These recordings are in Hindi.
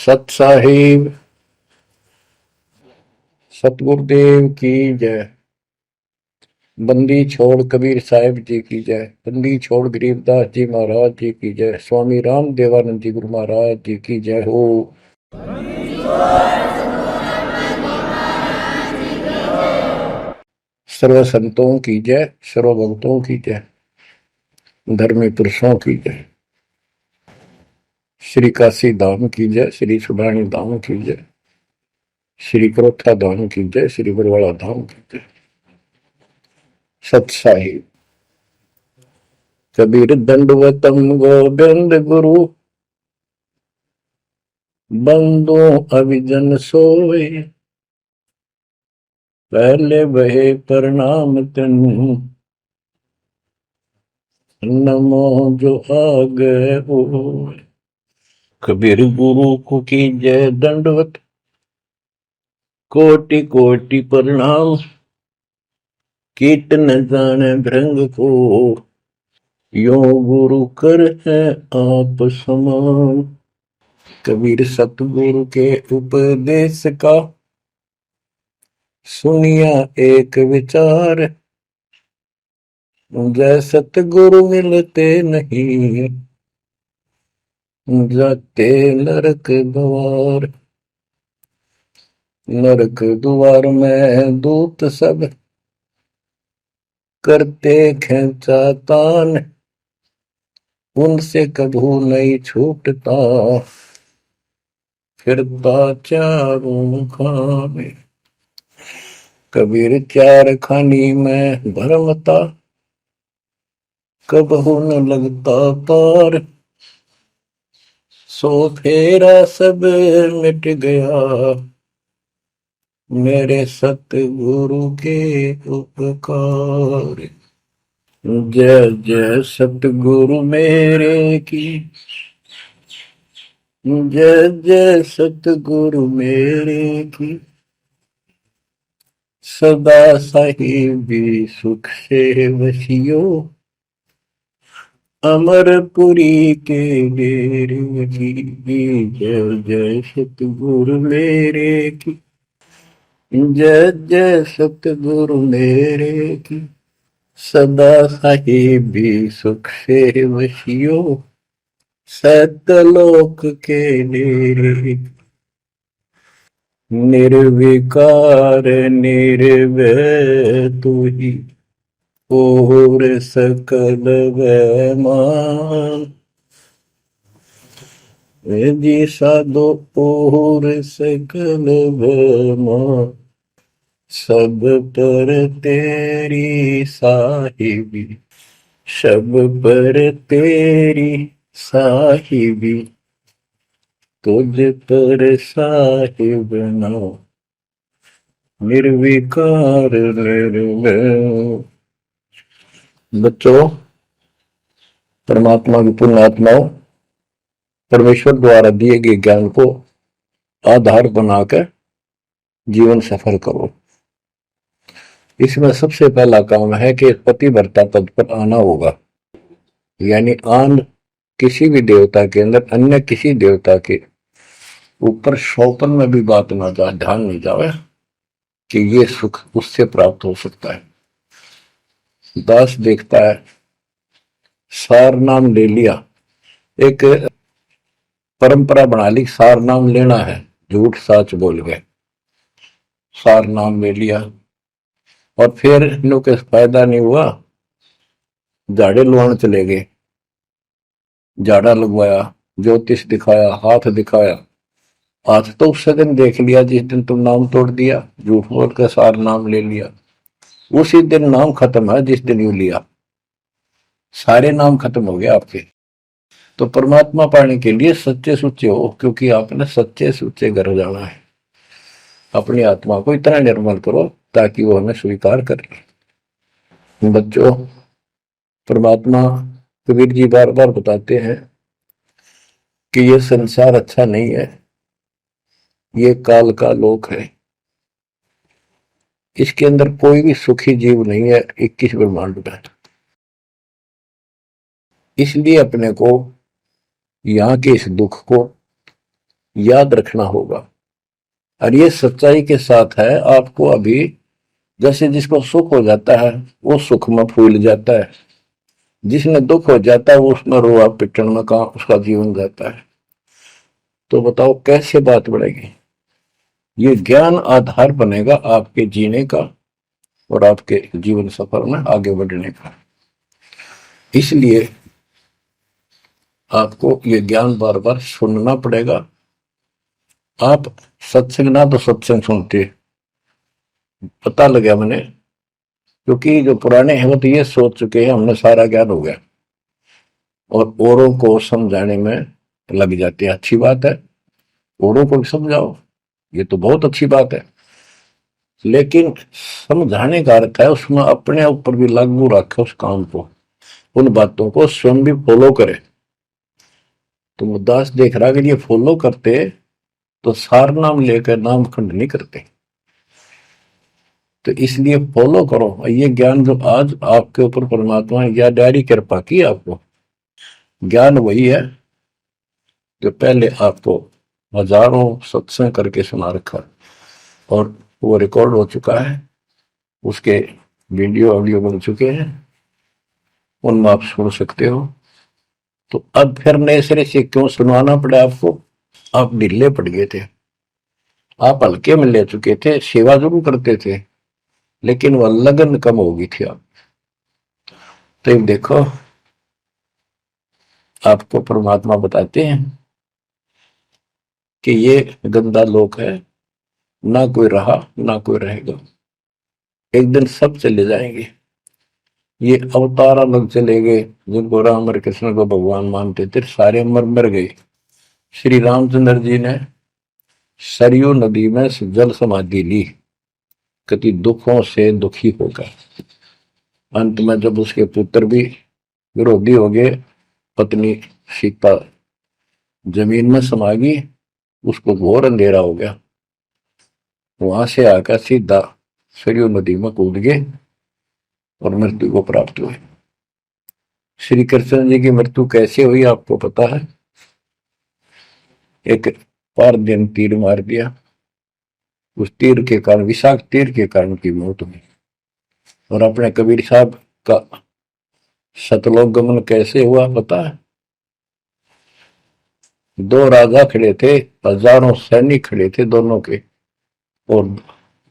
सत साहिब सतगुरुदेव की जय। बंदी छोड़ कबीर साहिब जी की जय। बंदी छोड़ गरीबदास जी महाराज जी की जय। स्वामी राम देवानंद जी गुरु महाराज जी की जय हो। सर्व संतों की जय, सर्व भक्तों की जय, धर्मी पुरुषों की जय। श्री काशी धाम की जय, श्री सुडानी धाम की जय, श्री करोथा धाम की जय, श्री बरवाड़ा धाम की जय। सत साहिब कबीर दंडवतम गोविंद गुरु, बंदो अभिजन सोए, पहले बहे प्रणाम तन, नमो जो आगे हो। कबीर गुरु को की जय दंडवत, कोटि कोटि प्रणाम, कीट न जाने भृंग को, यो गुरु कर है आप समान। कबीर सतगुरु के उपदेश का सुनिया एक विचार, जय सतगुरु मिलते नहीं, जाते नरक द्वार। नरक द्वार में दूत सब करते खेचा तान, उनसे कभू नहीं छूटता, फिरता चारों खाने। कबीर चार खानी में भरमता, कबहू न लगता पार, सो फेरा सब मिट गया, मेरे सतगुरु के उपकार। जय जय सतगुरु मेरे की, जय जय सतगुरु मेरे की, सदा साहिबी सुख से वसियो, अमरपुरी के डेरे की। जय जय सतगुरु मेरे की, जय जय सतगुरु मेरे की, सदा साहिबी सुख से वसियो, सतलोक के डेरे। निर्विकार निर्भय तू ही, और सकल वैमान, जी साधो और सकल वैमान, सब पर तेरी साहिबी, सब पर तेरी साहिबी, तुझ पर साहिब ना, निर्विकार निर्भय। बच्चों, परमात्मा की पुण्य आत्माओं, परमेश्वर द्वारा दिए गए ज्ञान को आधार बनाकर जीवन सफल करो। इसमें सबसे पहला काम है कि पतिव्रता पद पर आना होगा, यानी आन किसी भी देवता के अंदर अन्य किसी देवता के ऊपर शौपन में भी बात ना जाए, ध्यान नहीं जाए कि ये सुख उससे प्राप्त हो सकता है। दास देखता है, सार नाम ले लिया, एक परंपरा बना ली, सार नाम लेना है, झूठ साच बोल गए, सार नाम ले लिया और फिर इनों के फायदा नहीं हुआ, झाड़े लुहान चले गए, झाड़ा लगवाया, ज्योतिष दिखाया, हाथ दिखाया, हाथ तो उस दिन देख लिया जिस दिन तुम नाम तोड़ दिया, झूठ बोल कर सार नाम ले लिया, उसी दिन नाम खत्म है जिस दिन यू लिया, सारे नाम खत्म हो गए आपके। तो परमात्मा पाने के लिए सच्चे सुच्चे हो, क्योंकि आपने सच्चे सुच्चे घर जाना है। अपनी आत्मा को इतना निर्मल करो ताकि वो हमें स्वीकार करे। बच्चों, परमात्मा कबीर जी बार बार बताते हैं कि ये संसार अच्छा नहीं है, ये काल का लोक है, इसके अंदर कोई भी सुखी जीव नहीं है 21 ब्रह्मांड में। इसलिए अपने को यहाँ के इस दुख को, याद रखना होगा। और ये सच्चाई के साथ है। आपको अभी जैसे जिसको सुख हो जाता है वो सुख में फूल जाता है, जिसने दुख हो जाता है वो उसमें रोआ पिटन में कहा उसका जीवन जाता है। तो बताओ कैसे बात बढ़ेगी। ये ज्ञान आधार बनेगा आपके जीने का और आपके जीवन सफर में आगे बढ़ने का। इसलिए आपको ये ज्ञान बार बार सुनना पड़ेगा। आप सत्संग ना तो सत्संग सुनते, पता लगा मैंने, क्योंकि जो पुराने हैं वो तो ये सोच चुके हैं हमने सारा ज्ञान हो गया, और औरों को समझाने में लग जाते हैं। अच्छी बात है, औरों को भी समझाओ, ये तो बहुत अच्छी बात है। लेकिन समझाने का अर्थ है उसमें अपने ऊपर भी लागू रखे उस काम को, उन बातों को स्वयं भी फॉलो करे। तो मुद्दास देख रहा कि ये फॉलो करते तो सार नाम लेकर नाम खंड नहीं करते। तो इसलिए फॉलो करो ये ज्ञान जो आज आपके ऊपर परमात्मा ने या डायरी कृपा की आपको। ज्ञान वही है जो पहले आपको हजारों सत्संग करके सुना रखा और वो रिकॉर्ड हो चुका है, उसके वीडियो ऑडियो बन चुके हैं, उनमें आप सुन सकते हो। तो अब फिर नए सिरे से क्यों सुनवाना पड़ा आपको। आप ढीले पड़ गए थे, आप हल्के में ले चुके थे, सेवा जरूर करते थे लेकिन वह लगन कम हो गई थी आप। तो देखो आपको परमात्मा बताते हैं कि ये गंदा लोक है, ना कोई रहा ना कोई रहेगा, एक दिन सब चले जाएंगे। ये अवतार अलग चले गए, जिनको राम और कृष्ण को भगवान मानते थे सारे मर मर गए। श्री रामचंद्र जी ने सरयू नदी में जल समाधि ली, कति दुखों से दुखी होकर। अंत में जब उसके पुत्र भी विरोधी हो गए, पत्नी सीता जमीन में समा गई, उसको घोर अंधेरा हो गया, वहां से आकर सीधा सरयू नदी में कूद गए और मृत्यु को प्राप्त हुए। श्री कृष्ण जी की मृत्यु कैसे हुई आपको पता है। एक पार दिन तीर मार दिया, उस तीर के कारण, विषाक्त तीर के कारण की मौत हुई। और अपने कबीर साहब का सतलोक गमन कैसे हुआ पता है। दो राजा खड़े थे, हजारों सैनिक खड़े थे दोनों के, और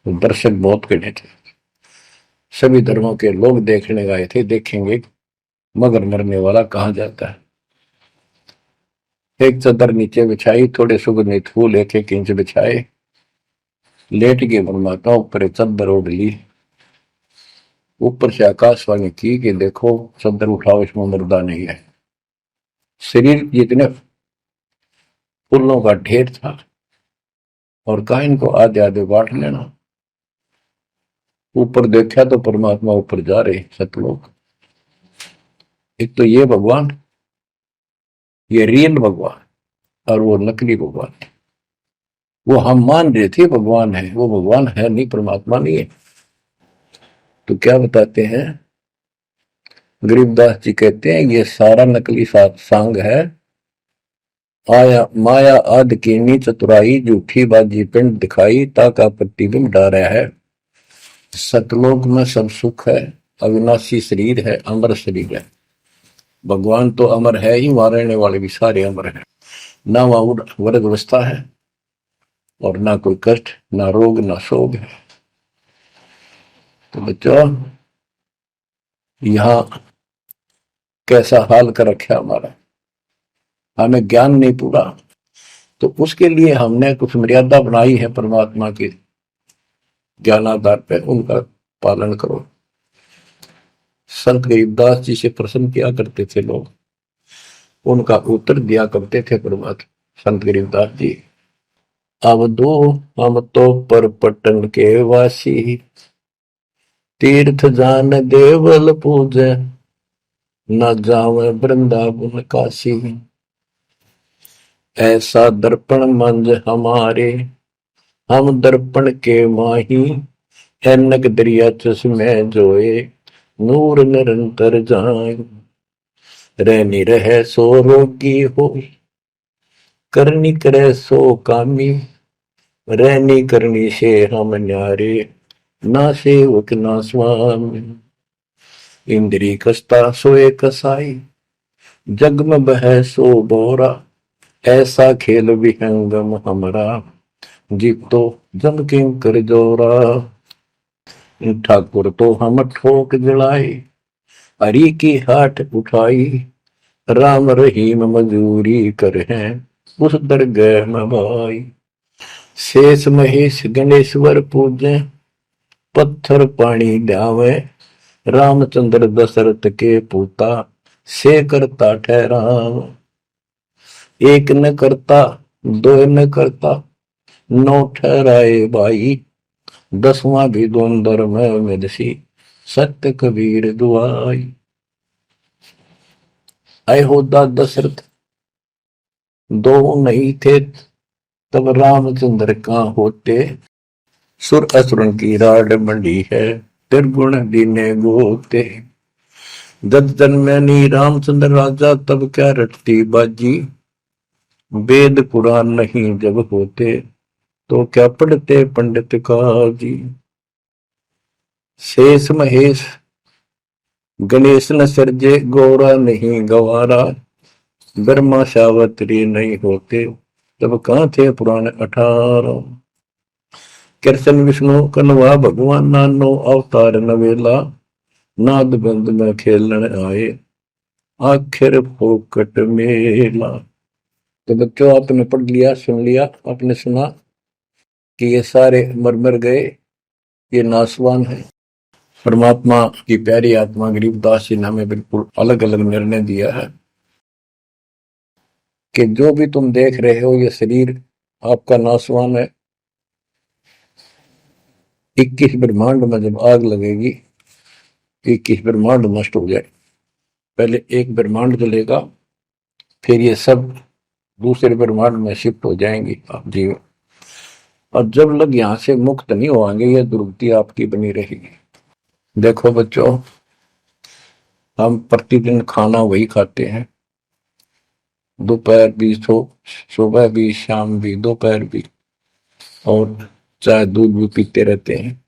दर्शक बहुत खड़े थे। सभी धर्मों के लोग देखने गए थे, देखेंगे मगर मरने वाला कहाँ जाता है। एक चादर नीचे बिछाई, थोड़े सुगंधित फूल एक एक इंच बिछाए, लेट के परमात्मा ऊपर एक चादर ओढ़ ली। ऊपर से आकाशवाणी की कि देखो चादर उठाओ, इसमें मुर्दा नहीं है। शरीर जितने फूलों का ढेर था और कहा इनको आधे आधे बांट लेना। ऊपर देखा तो परमात्मा ऊपर जा रहे सतलोक। एक तो ये भगवान, ये रियल भगवान, और वो नकली भगवान। वो हम मान रहे थे भगवान है, वो भगवान है नहीं, परमात्मा नहीं है। तो क्या बताते हैं गरीबदास जी, कहते हैं ये सारा नकली सांग है। आया माया आदि कीनी चतुराई, झूठी बाजी पिंड दिखाई, ताका प्रतिबिंब डारा है। सतलोक में सब सुख है, अविनाशी शरीर है, अमर शरीर है। भगवान तो अमर है ही, मारने वाले भी सारे अमर है। ना वहां वर्ग अवस्था है और ना कोई कष्ट, ना रोग, ना शोक है। तो बच्चों यहां कैसा हाल कर रखा हमारा, हमें ज्ञान नहीं पूरा, तो उसके लिए हमने कुछ मर्यादा बनाई है परमात्मा के ज्ञानाधार पे, उनका पालन करो। संत गरीबदास जी से प्रश्न किया करते थे लोग, उनका उत्तर दिया करते थे परमात्मा संत गरीबदास जी। अब दो हम तो पर पटन के वासी, तीर्थ जान देवल पूजे, न जावे वृंदावन काशी। ऐसा दर्पण मंज हमारे, हम दर्पण के माही, ऐनक दरिया चश्मे जोए, नूर निरंतर जाए। रहनी रहे सो रोगी हो, करनी करे सो कामी, रहनी करनी से हम न्यारे, ना सेवक ना स्वामी। इंद्री कसता सोए कसाई, जग में बह सो बोरा, ऐसा खेल विहंगम हमरा, जीव तो जम किं कर जोरा। ठाकुर तो हम ठोक जड़ाई, हरि की हाट उठाई, राम रहीम मजूरी कर हैं, उस दरगह में भाई। शेष महेश गणेश्वर पूजे, पत्थर पानी ध्यावे, रामचंद्र दशरथ के पूता, से करता ठहराव। एक न करता दो न करता, नौ ठहराए भाई, दसवां भी द्वंद्व में मेदसी, सत्य कबीर दुआई। आए होदा दशरथ दो नहीं थे, तब रामचंद्र का होते, सुर असुरन की राड मंडी है, त्रिगुण दीने गोते। जब जन्मे नी रामचंद्र राजा, तब क्या रटती बाजी, वेद पुराण नहीं जब होते, तो क्या पढ़ते पंडित काजी। शेष महेश गणेश न सर्जे, गौरा नहीं गवारा, ब्रह्मा सावत्री नहीं होते, तब कहां थे पुराण 18। कृष्ण विष्णु कन्वा भगवान, नानो अवतार नवेला, नाद बंद में खेलन आए, आखिर फोकट मेला। तो बच्चों आपने पढ़ लिया, सुन लिया, आपने सुना कि ये सारे मर मर गए, ये नासवान है। परमात्मा की प्यारी आत्मा गरीबदास जी ने हमें बिल्कुल अलग अलग निर्णय दिया है कि जो भी तुम देख रहे हो ये शरीर आपका नासवान है। 21 ब्रह्मांड में जब आग लगेगी, 21 ब्रह्मांड नष्ट हो जाए, पहले एक ब्रह्मांड जलेगा, फिर ये सब दूसरे ब्रह्मांड में शिफ्ट हो जाएंगे आप जीव। और जब लग यहां से मुक्त नहीं होंगे, ये दुर्गति आपकी बनी रहेगी। देखो बच्चों, हम प्रतिदिन खाना वही खाते हैं, दोपहर भी, सुबह भी, शाम भी, दोपहर भी, और चाय दूध भी पीते रहते हैं।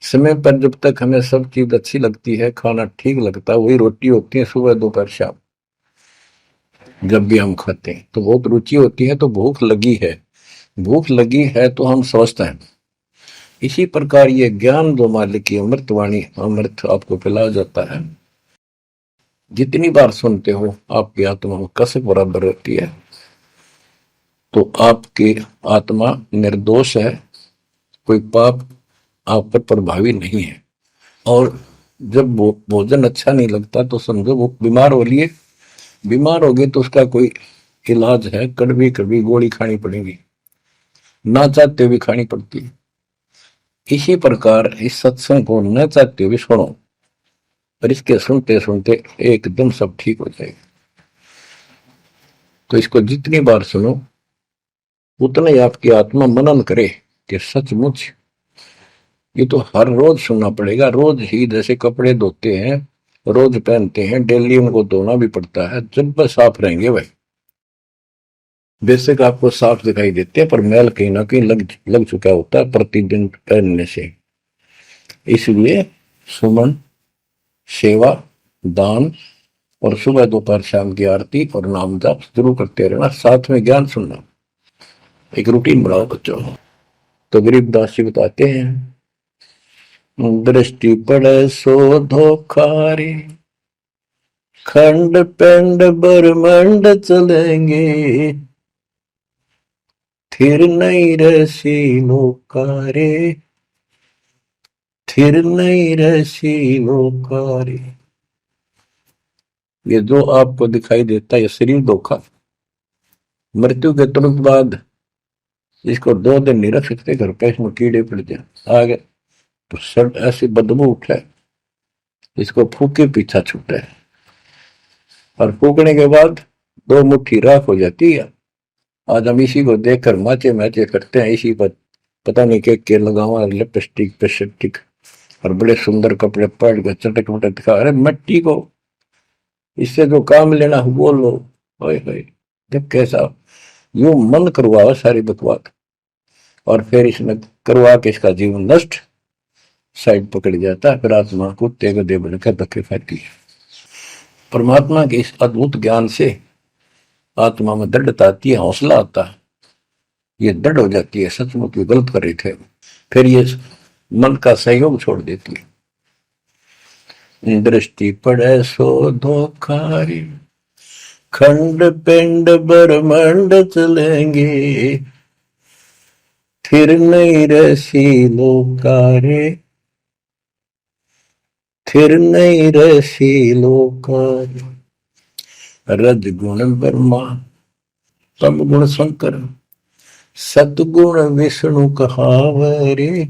समय पर जब तक हमें सब चीज अच्छी लगती है, खाना ठीक लगता है, वही रोटी होती है सुबह दोपहर शाम। जब भी हम खाते हैं तो बहुत रुचि होती है, तो भूख लगी है, भूख लगी है तो हम स्वस्थ हैं। इसी प्रकार ये ज्ञान जो मालिक की अमृतवाणी, अमृत आपको पिलाया जाता है, जितनी बार सुनते हो आपकी आत्मा में कसक बराबर रहती है। तो आपकी आत्मा निर्दोष है, कोई पाप आप पर प्रभावी नहीं है। और जब भोजन अच्छा नहीं लगता तो समझो वो बीमार हो लिए, बीमार हो गए तो उसका कोई इलाज है, कड़वी कड़वी गोली खानी पड़ेगी, ना चाहते हुए खानी पड़ती है। इसी प्रकार इस सत्संग को न चाहते हुए सुनो, और इसके सुनते सुनते एकदम सब ठीक हो जाएगा। तो इसको जितनी बार सुनो उतना ही आपकी आत्मा मनन करे कि सचमुच ये तो हर रोज सुनना पड़ेगा। रोज ही जैसे कपड़े धोते हैं, रोज पहनते हैं, डेली उनको धोना भी पड़ता है, जब बस साफ रहेंगे भाई। बेशक आपको साफ दिखाई देते हैं, पर मैल कहीं ना कहीं लग चुका होता है प्रतिदिन पहनने से। इसलिए सुमन, सेवा, दान और सुबह दोपहर शाम की आरती और नाम जाप जरूर करते रहना, साथ में ज्ञान सुनना, एक रूटीन बनाओ बच्चों। तो गरीबदास जी बताते हैं, दृष्टि पड़े सो धोखारी, खंड पिंड ब्रह्मंड चलेंगे, थिर नहीं रसी लोकारे, थिर नहीं रसी लोकारे। ये जो आपको दिखाई देता है ये शरीर धोखा, मृत्यु के तुरंत बाद इसको 2 दिन नहीं रख सकते घर पे, इसमें कीड़े पड़ जाए आगे तो सब ऐसी बदबू उठे, इसको फूके पीछा छूटे, और फूकने के बाद 2 मुट्ठी राख हो जाती है। आज हम इसी को देखकर माचे मैचे करते हैं, इसी पर पता नहीं के लगावा, लिपस्टिक पेस्टिक और बड़े सुंदर कपड़े पहन कर चटक मटक दिखा। अरे मिट्टी को इससे जो काम लेना वो लो, जब कैसा यूं मन करवा सारी बकवास, और फिर इसने करवा के इसका जीवन नष्ट साइड पकड़ जाता है। फिर आत्मा कुत्ते गधे बनकर धक्के खाती है। परमात्मा के इस अद्भुत ज्ञान से आत्मा में दृढ़ता आती है, हौसला आता है, ये दृढ़ हो जाती है, सचमुच गलत कर रहे थे। फिर ये मन का सहयोग छोड़ देती है। दृष्टि पड़े सो धोखारी, खंड पिंड ब्रह्मांड चलेंगे, फिर नहीं रसी लोकारे, फिर नहीं रसी लोकारे। रजगुण ब्रह्मा, तम गुण शंकर, सतगुण विष्णु कहावरे,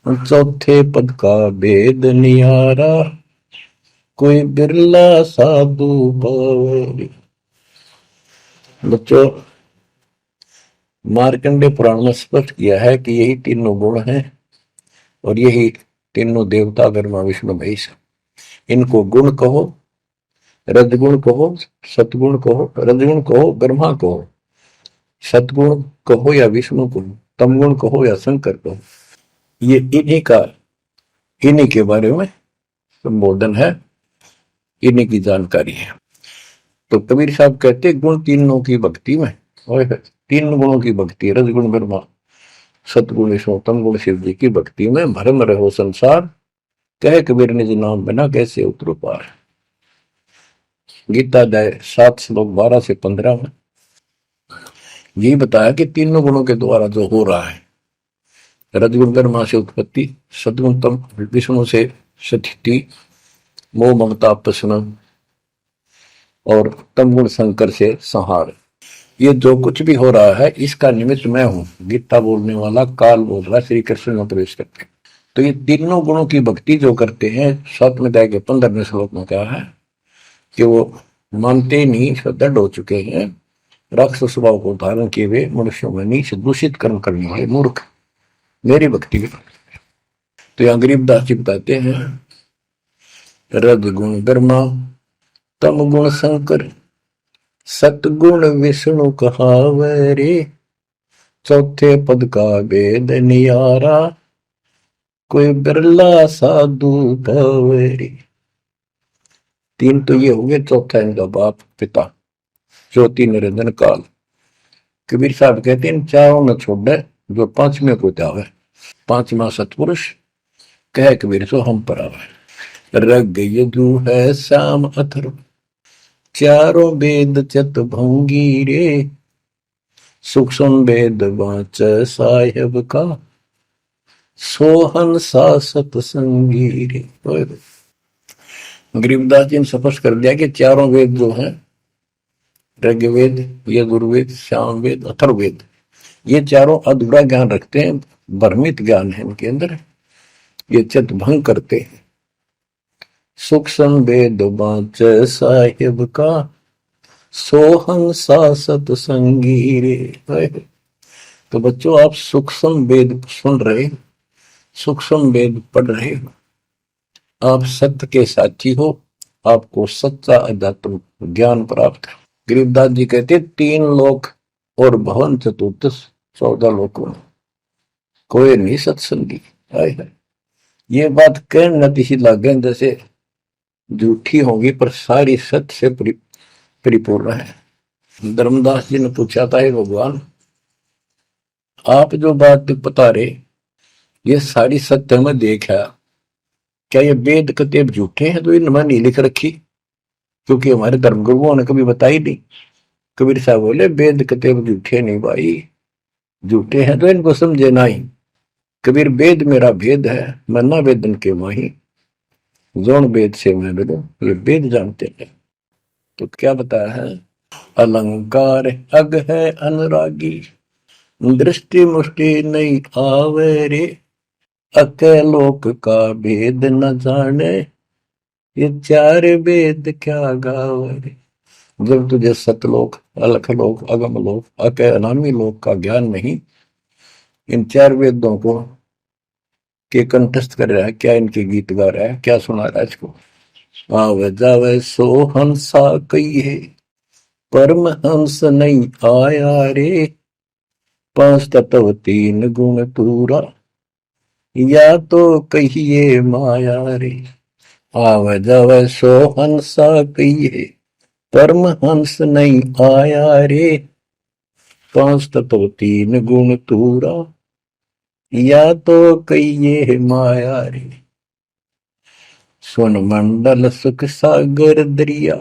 चौथे पद का भेद नियारा, कोई बिरला साधु पावरी। बच्चों, मार्कंडे पुराण में स्पष्ट किया है कि यही तीनों गुण हैं और यही तीनों देवता ब्रह्मा विष्णु महेश। इनको गुण कहो, रजगुण कहो, सतगुण कहो, रजगुण कहो ब्रह्मा कहो, सतगुण कहो या विष्णु कहो, तमगुण कहो या शंकर कहो, ये इन्हीं के बारे में संबोधन है, इन्हीं की जानकारी है। तो कबीर साहब कहते गुण तीनों की भक्ति में, और तीन गुणों की भक्ति, रजगुण ब्रह्मा, सतगुण विष्णु, तमगुण शिव जी की भक्ति में भरम रहो संसार, कहे कबीर निज नाम बिना कैसे उतरो पार। गीता अध्याय 7 श्लोक 12 से 15 में यही बताया कि तीनों गुणों के द्वारा जो हो रहा है, रजगुण ब्रह्मा से उत्पत्ति, सदगुण तम विष्णु से स्थिति, मोह ममता प्रश्न, और तमगुण शंकर से संहार। ये जो कुछ भी हो रहा है इसका निमित्त मैं हूं, गीता बोलने वाला काल बोल रहा है श्री कृष्ण में प्रवेश करके। तो ये तीनों गुणों की भक्ति जो करते हैं, 7वें अध्याय के 15वें श्लोक में कहा है कि वो मानते नहीं, दृढ़ हो चुके हैं, राक्षस स्वभाव को धारण किए हुए मनुष्यों में नीच दूषित कर्म करने वाले मूर्ख मेरी भक्ति में। तो यहाँ गरीबदास जी बताते हैं, रजगुण ब्रह्मा, तमगुण शंकर, सतगुण विष्णु कहावरे, चौथे पद का भेद नियारा, कोई बिरला साधु पावरी। तीन तो ये हो गए, चौथा इनका बाप पिता ज्योति निरंजन काल। कबीर साहब कहते हैं चारों न छोड़े जो पांचवें को जावे, पांचवा सतपुरुष कह कबीर सो हम पर आवे। रग यदु है श्याम अथर्व, चारों वेद चत भंगी रे, सूक्ष्म वेद वाच साहेब का, सोहन सा सतसंगी रे। गरीबदास जी ने स्पष्ट कर दिया कि चारों वेद जो हैं, ऋग्वेद, यजुर्वेद, सामवेद, अथर्ववेद, ये चारों अधूरा ज्ञान रखते हैं, भ्रमित ज्ञान है इनके अंदर, ये चित भंग करते हैं। सूक्ष्म वेद वाच साहिब का, सोहन सा सतसंगी रे। तो बच्चों, आप सूक्ष्म वेद सुन रहे, सूक्ष्म वेद पढ़ रहे, आप सत्य के साथी हो, आपको सच्चा अध्यात्म ज्ञान प्राप्त है। गरीबदास जी कहते 3 लोक और भवन चतुर्दश 14 लोकों में कोई नहीं सत्संगी। ये बात कहने नतीशी लागे जैसे झूठी होगी, पर सारी सत्य से परिपूर्ण है। धर्मदास जी ने पूछा था, भगवान आप जो बात बता रहे ये सारी सत्य में देखा, क्या ये वेद कतेब झूठे हैं तो इनमें नहीं लिख रखी? क्योंकि हमारे धर्म गुरुओं ने कभी बताई नहीं। कबीर साहब बोले वेद कतेब झूठे नहीं भाई, झूठे हैं तो इनको समझे नहीं। कबीर वेद मेरा भेद है, मैं ना वेदन के माही, जोन वेद से मैं बोलो, ये वेद जानते हैं। तो क्या बताया है, अलंकार अग है अनुरागी, दृष्टि मुष्टि नहीं आवे रे, अकेलोक का भेद न जाने, ये 4 वेद क्या गावे। जब तुझे सतलोक, अलखलोक, अगमलोक, अके अनामी लोक का ज्ञान नहीं, इन 4 वेदों को के कंठस्थ कर रहा है, क्या इनके गीत गा रहा है, क्या सुना रहा है इसको। आवे जावे सो हंसा कही है, परमहंस नहीं आया रे, पांच तत्व तीन गुण पूरा, या तो कहिए माया रे, आव जव सो हंसा कहिए, परमहंस नहीं आया रे, पांच तत्व तीन गुण तूरा, या तो कहिए माया रे। सुन मंडल सुख सागर दरिया,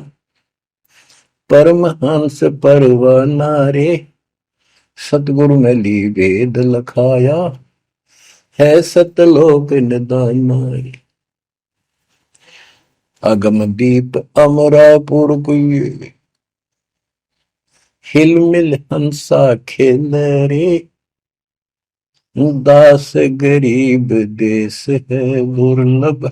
परमहंस परवाना रे, सतगुरु में ली वेद लखाया, है सतलोक निदाना रे। अगम दीप अमरापुर कुए, हिल मिल हंसा खेल रे, दास गरीब देश है दुर्लभ,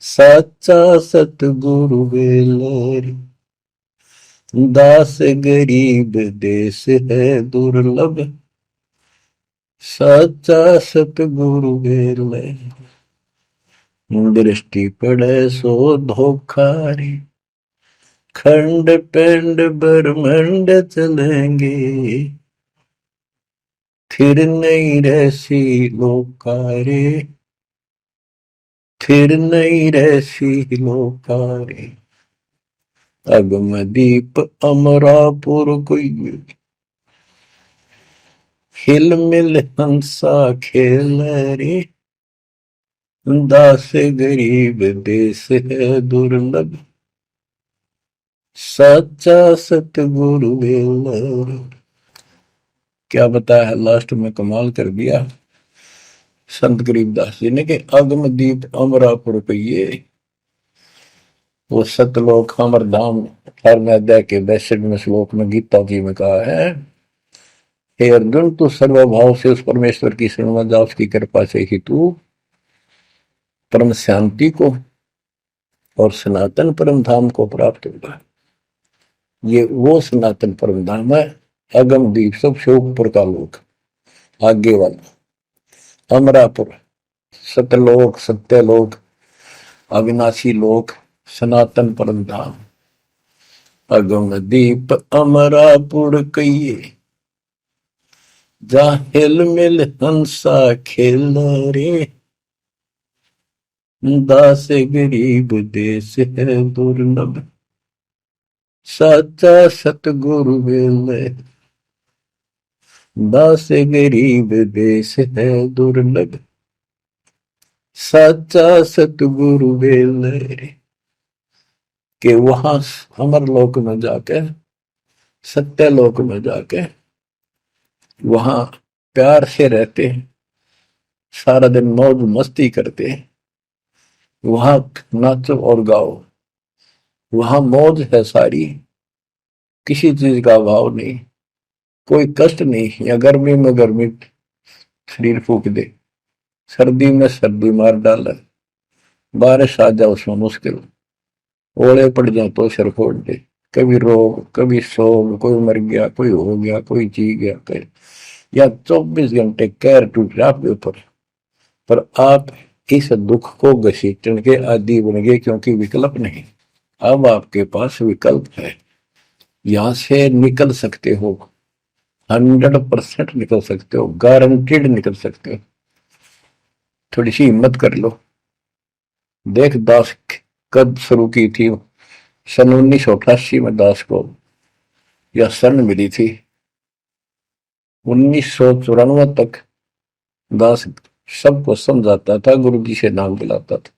साचा सतगुरु वेल रे। दास गरीब देश है दुर्लभ, साचा सतगुरु वेल रे। दृष्टि पड़े सो धोखा रे, खंड पिंड ब्रह्मंड चलेंगे, फिर नहीं रहसी लोकारे, फिर नहीं रहसी लोकारे। अगम दीप अमरापुर कोई, हिल मिल हंसा खेल रे, दास गरीब देश है दुर्लभ, सच्चा सतगुरु वेल। क्या बताया लास्ट में, कमाल कर दिया संत गरीबदास जी ने कि अगम दीप अमरापुर पहिए, वो सतलोक अमर धाम 18वें अध्याय के 62वें श्लोक में गीता जी में कहा है, हे अर्जुन तू सर्वभाव से उस परमेश्वर की शरण में जा, उसकी कृपा से ही तू परम शांति को और सनातन परम धाम को प्राप्त होगा। ये वो सनातन परम धाम है, अगम दीप सबसे ऊपर का लोक, आगे वाला अमरापुर, सतलोक सत्यलोक अविनाशी लोक, सनातन परम धाम। अगम दीप अमरापुर कहिए, जा हिल मिल हंसा खेल रे, दास गरीब देश है दुर्लभ, साचा सतगुरु वेल। दास गरीब देश है दुर्लभ, साचा सतगुरु वेल। कि वहां अमर लोक में जाके, सत्य लोक में जाके वहां प्यार से रहते हैं, सारा दिन मौज मस्ती करते हैं, वहां नाचो और गाओ, वहां मौज है सारी, किसी चीज का अभाव नहीं, कोई कष्ट नहीं। या गर्मी में गर्मी शरीर फूक दे, सर्दी में सर्दी मार डाले, बारिश आ जाए उसमें मुश्किल, ओले पड़ जाए तो सिर फोड़ दे, कभी रोग कभी शोक, कोई मर गया कोई हो गया कोई जी गया, कोई या 24 घंटे कैर टूट रहा आपके ऊपर, पर आप इस दुख को घसीटने के आदि बन गए, क्योंकि विकल्प नहीं। अब आपके पास विकल्प है, यहां से निकल सकते हो, 100% निकल सकते हो, गारंटीड निकल सकते हो। थोड़ी सी हिम्मत कर लो। देख दास कब शुरू की थी, सन 1988 में दास को यह शरण मिली थी। 1994 तक दास सबको समझाता था, गुरु जी से नाम दिलाता था,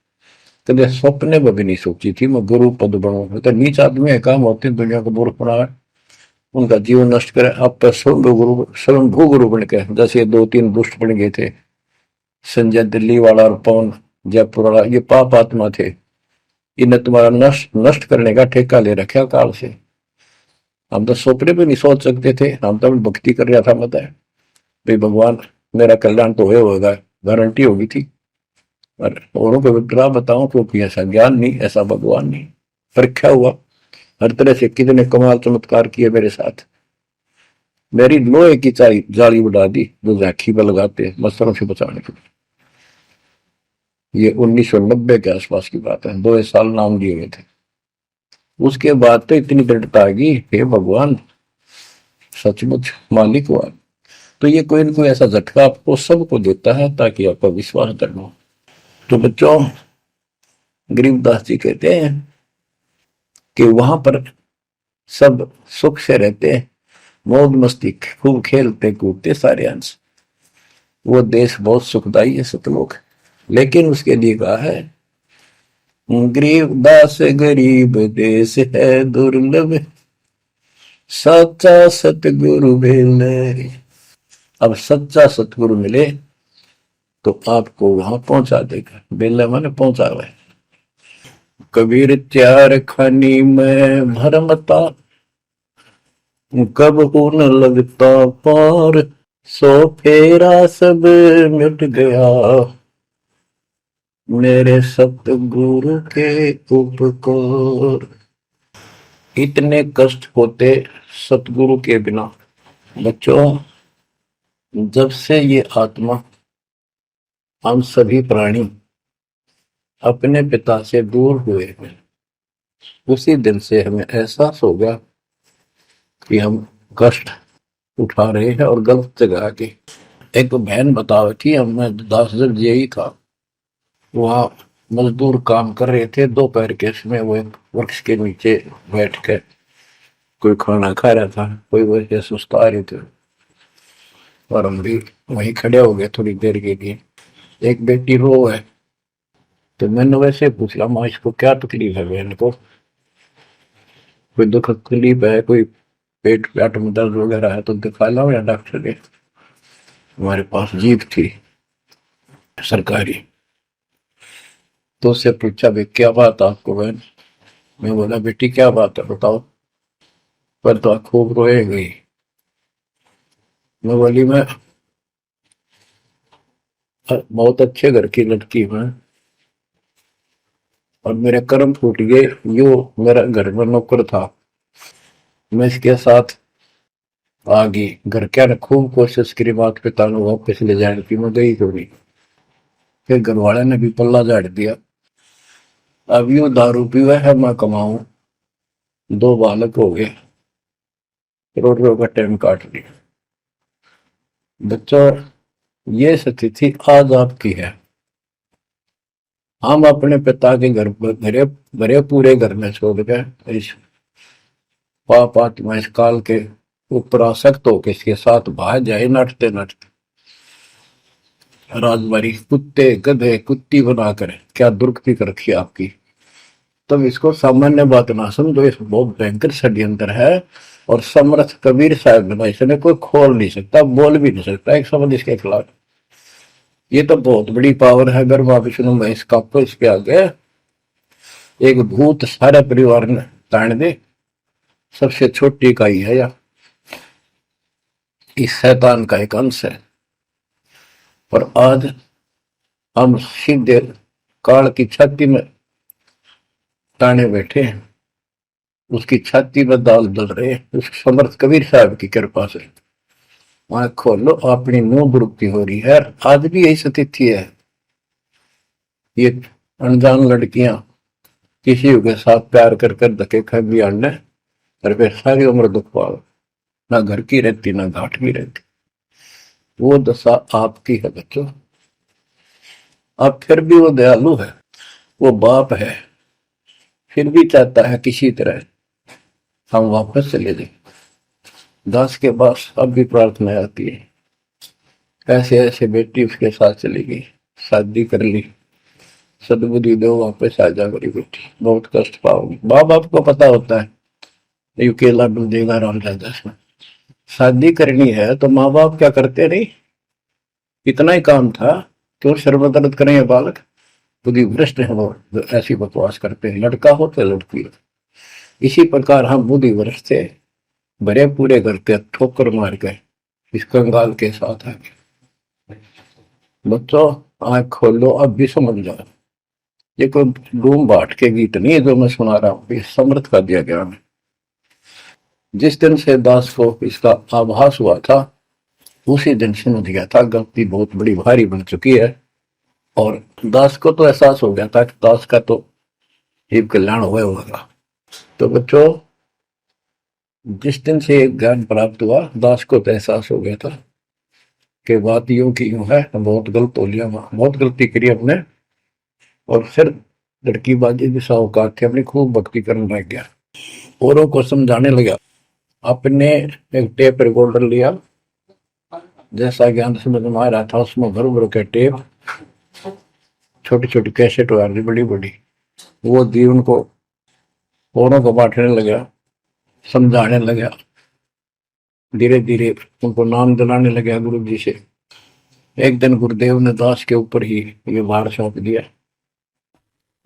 कभी सपने में भी नहीं सोची थी मैं गुरु पद बनूं। तो नीच आदमी है, काम होते हैं दुनिया को मूर्ख बनाए, उनका जीवन नष्ट करे, आप स्वयंभू गुरु बन के, जैसे 2-3 दुष्ट बन गए थे, संजय दिल्ली वाला और पवन जयपुर वाला, ये पाप आत्मा थे, इन्हें तुम्हारा नष्ट करने का ठेका ले रखा काल से। हम तो सपने भी नहीं सोच सकते थे, हम तो भक्ति कर रहा था, मत है भाई भगवान मेरा कल्याण तो होगा, गारंटी होगी थी। और औरों को विग्रह बताऊं क्योंकि ऐसा ज्ञान नहीं, ऐसा भगवान नहीं, परीक्षा हुआ हर तरह से, कितने कमाल चमत्कार किए मेरे साथ। मेरी लोहे की जाली उड़ा दी जो झांकी पर लगाते मच्छरों से बचाने के लिए। ये 1990 के आसपास की बात है, 2 साल नाम दिए गए थे। उसके बाद तो इतनी दृढ़ता आ गई, हे भगवान सचमुच मालिक हुआ। तो ये कोई ना कोई ऐसा झटका आपको सबको देता है ताकि आपका विश्वास दृढ़ हो। तो बच्चों, गरीबदास जी कहते हैं कि वहां पर सब सुख से रहते हैं, मौज मस्ती खूब खेलते कूदते सारे अंश, वो देश बहुत सुखदाई है सतलोक। लेकिन उसके लिए कहा है, गरीबदास गरीब देश है दुर्लभ, सच्चा सतगुरु मिले। अब सच्चा सतगुरु मिले तो आपको वहां पहुंचा देगा। बेला माने पहुंचा हुआ है। कबीर चार खानी में भरमता, कब न लगता पार, सो फेरा सब मिट गया, मेरे सतगुरु के उपकार। इतने कष्ट होते सतगुरु के बिना। बच्चों, जब से ये आत्मा, हम सभी प्राणी अपने पिता से दूर हुए हैं, उसी दिन से हमें एहसास हो गया कि हम कष्ट उठा रहे हैं और गलत जगह के। एक बहन बता रही थी, मैं 10 यही था, वहाँ मजदूर काम कर रहे थे, दोपहर के समय वो एक वृक्ष के नीचे बैठ कर कोई खाना खा रहा था, कोई वैसे सुस्ता रहे थे और हम भी वहीं खड़े हो गए थोड़ी देर के लिए। एक बेटी रो है, तो मैंने वैसे पूछा, माँ इसको क्या तकलीफ है, बहन को कोई दुख तकलीफ है, कोई पेट पेट में दर्द वगैरह है तो दिखा लाओ या डॉक्टर के। हमारे पास जीप थी सरकारी, तो उससे पूछा, भाई क्या बात आपको बहन। मैं बोला, बेटी क्या बात है बताओ। पर तो खूब रोए गई। मैं बोली, मैं बहुत अच्छे घर की लड़की हूँ और मेरे कर्म फूट गए। यो मेरा घर में नौकर था, मैं इसके साथ आ गई। घर क्या ने खूब कोशिश करी माता पिता ने वापस ले जाने की, मैं गई थोड़ी। फिर घर वाले ने भी पल्ला झाड़ दिया। अब यू दारू पीवा है, मैं कमाऊं, 2 बालक हो गए, करोड़ों का टाइम काट लिया। बच्चों, ये स्थिति आज आपकी है। हम अपने पिता के घर पर भरे भरे पूरे घर में छोड़ के इस पाप आत्मा इस काल के ऊपर आसक्त होकर इसके साथ भाग जाए, नटते नटते राजबारी कुत्ते गधे कुत्ती बनाकर क्या दुर्गति कर रखी आपकी। तब इसको सामान्य बात ना समझो, इस बहुत भयंकर षड्यंत्र है। और समर्थ कबीर साहब ने इसने कोई खोल नहीं सकता, बोल भी नहीं सकता एक शब्द इसके खिलाफ। ये तो बहुत बड़ी पावर है। अगर माँ विष्णु में इसका इसके आगे एक भूत सारे परिवार ने ताण दे, सबसे छोटी इकाई है या इस शैतान का एक अंश है। और आज हम सीधे काल की छाती में ताने बैठे हैं, उसकी छाती में दाल दल रहे हैं, उस समर्थ कबीर साहब की कृपा से। वहां खोलो, अपनी मुंह बुरुक्ति हो रही है। आज भी यही स्थिति है। ये अनजान लड़कियां किसी के साथ प्यार कर कर धके खा भी आने, और फिर सारी उम्र दुख पाओ, ना घर की रहती ना घाट की रहती। वो दशा आपकी है बच्चों। अब फिर भी वो दयालु है, वो बाप है, फिर भी चाहता है किसी तरह हम वापस चले जाए। दास के पास अब भी प्रार्थना आती है, ऐसे ऐसे बेटी उसके साथ चली गई, शादी कर ली, सदबुद्धि दो वापस आ जा मेरी बेटी, बहुत कष्ट पाओगी। माँ बाप को पता होता है ये केला डूबेगा राम दादा से। शादी करनी है तो माँ बाप क्या करते नहीं, इतना ही काम था, क्यों शर्म दर्द करें ये बालक। बुद्धि भ्रष्ट है वो, ऐसी बकवास करते हैं, लड़का हो तो लड़की हो। इसी प्रकार हम बुद्धि भ्रष्ट थे, भरे पूरे करते ठोकर मार गए इस कंगाल के साथ आगे। बच्चों, आंख खोलो, अब भी समझ जाओ। ये कोई डूम बाट के गीत नहीं है जो मैं सुना रहा हूँ, ये समर्थ का दिया गया है। जिस दिन से दास को इसका आभास हुआ था, उसी दिन समझ गया था गलती बहुत बड़ी भारी बन चुकी है। और दास को तो एहसास हो गया था कि दास का तो जीव कल्याण हुआ होगा। तो बच्चों, जिस दिन से ज्ञान प्राप्त हुआ, दास को तो एहसास हो गया था कि बात यूं की यूं है, बहुत गलत हो लिया, बहुत गलती करी हमने। और फिर लड़की बाजी भी साहूकार थे, अपनी खूब भक्ति करने लग गया, औरों को समझाने लगा। अपने एक टेप रिकॉर्डर लिया, जैसा ज्ञान समझ में आ रहा था उसमें भर भर के टेप, छोटी छोटी कैसेट आ रही बड़ी बड़ी, वो दी उनको, औरों को बांटने लगा, समझाने लगा, धीरे धीरे उनको नाम दिलाने लगा गुरु जी से। एक दिन गुरुदेव ने दास के ऊपर ही ये भार सौंप दिया।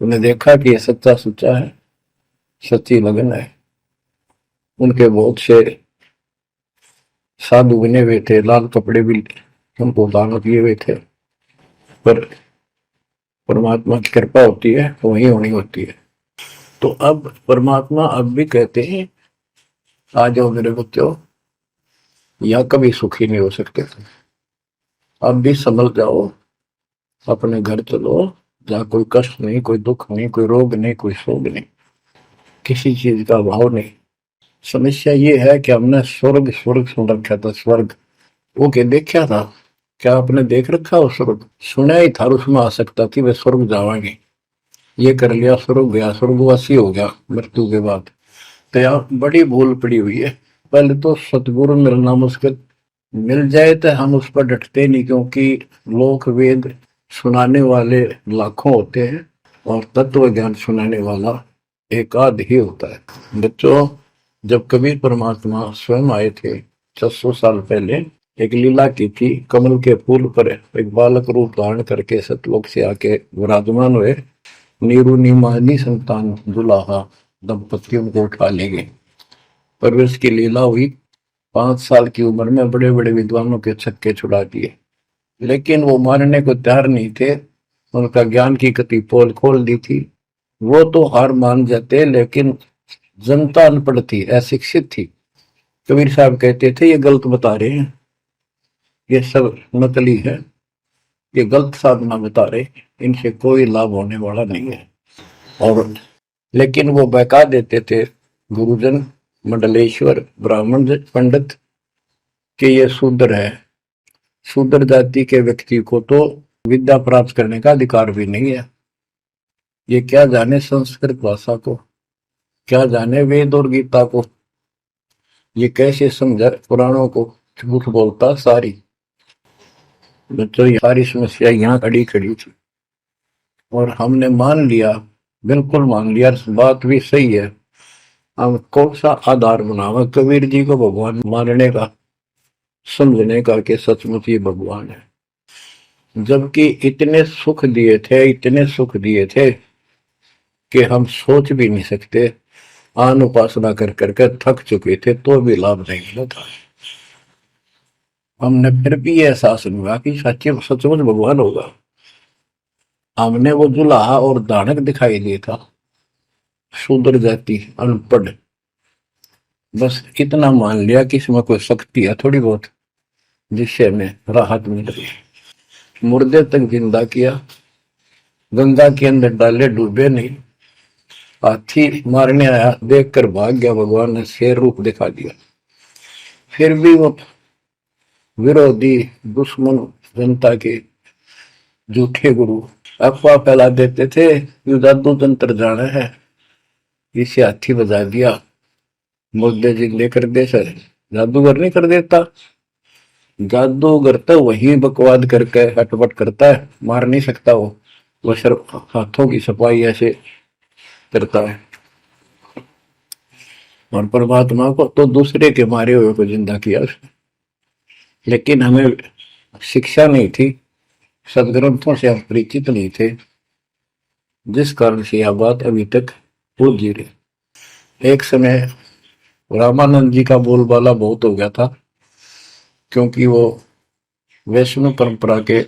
उन्हें देखा कि ये सच्चा सुच्चा है, सच्ची लगन है। उनके बहुत से साधु बने हुए थे, लाल कपड़े भी उनको दान किए हुए थे, पर परमात्मा की कृपा होती है तो वही होनी होती है। तो अब परमात्मा अब भी कहते हैं, आ जाओ मेरे बच्चों, या कभी सुखी नहीं हो सकते, अब भी संभल जाओ, अपने घर चलो, जहाँ कोई कष्ट नहीं, कोई दुख नहीं, कोई रोग नहीं, कोई शोक नहीं, किसी चीज का अभाव नहीं। समस्या ये है कि हमने स्वर्ग स्वर्ग सुन रखा था, स्वर्ग वो के देखा था, क्या आपने देख रखा हो स्वर्ग? सुना ही था, उसमें आ सकता थी वे स्वर्ग जावांगे, ये कर लिया स्वर्ग गया, स्वर्गवासी हो गया मृत्यु के बाद। तो यार बड़ी भूल पड़ी हुई है। पहले तो सतगुरु मिलना मुश्किल, मिल जाए तो हम उस पर डटते नहीं, क्योंकि लोक वेद सुनाने वाले लाखों होते हैं और तत्व ज्ञान सुनाने वाला एक आध ही होता है। बच्चों, जब कबीर परमात्मा स्वयं आए थे 600 साल पहले, एक लीला की थी, कमल के फूल पर एक बालक रूप धारण करके सतलोक से आके विराजमान हुए। नीरू नीमानी संतान दुलाहा दंपतियों को उठा ले गए। परवेश की लीला हुई, 5 साल की उम्र में बड़े बड़े विद्वानों के छक्के छुड़ा दिए, लेकिन वो मानने को तैयार नहीं थे। उनका ज्ञान की कति पोल खोल दी थी, वो तो हार मान जाते, लेकिन जनता अनपढ़ थी, अशिक्षित थी। कबीर साहब कहते थे ये गलत बता रहे हैं, ये सब नकली है, ये गलत साधना बता रहे, इनसे कोई लाभ होने वाला नहीं है। और लेकिन वो बहका देते थे गुरुजन, मंडलेश्वर, ब्राह्मण पंडित, कि ये शूद्र है, शूद्र जाति के व्यक्ति को तो विद्या प्राप्त करने का अधिकार भी नहीं है। ये क्या जाने संस्कृत भाषा को, क्या जाने वेद और गीता को, ये कैसे समझा पुराणों को, झूठ बोलता सारी। बच्चों, ये सारी समस्या यहाँ खड़ी खड़ी थी और हमने मान लिया, बिल्कुल मान लिया, बात भी सही है। हम कौन सा आधार बनावा कबीर जी को भगवान मानने का, समझने का कि सचमुच ये भगवान है, जबकि इतने सुख दिए थे, इतने सुख दिए थे कि हम सोच भी नहीं सकते। आन उपासना कर करके थक चुके थे तो भी लाभ नहीं मिला था। हमने फिर भी ये एहसास नहीं हुआ कि सच्चे सचमुच भगवान होगा। हमने वो जुलाहा और दानक दिखाई दिया था, शूद्र जाति, अनपढ़, बस इतना मान लिया कि इसमें कोई शक्ति है थोड़ी बहुत, जिससे हमें राहत मिल रही है। मुर्दे तक जिंदा किया, गंगा के अंदर डाले, डूबे नहीं। हाथी मारने आया, देखकर भाग गया, भगवान ने शेर रूप दिखा दिया। फिर भी वो विरोधी दुश्मन जनता के झूठे गुरु अफवाह फैला देते थे, यू जादू तंत्र जाना है, इसे हाथी बजा दिया, मुर्दे जिंदे कर दे। सर जादूगर नहीं कर देता, जादूगर तो वही बकवाद करके हटपट करता है, मार नहीं सकता वो सिर्फ हाथों की सफाई ऐसे करता है। और परमात्मा को तो दूसरे के मारे हुए को जिंदा किया उसने। लेकिन हमें शिक्षा नहीं थी, सदग्रंथों से हम परिचित नहीं थे, जिस कारण से यह बात अभी तक उलझी रही। एक समय रामानंद जी का बोलबाला बहुत हो गया था, क्योंकि वो वैष्णव परंपरा के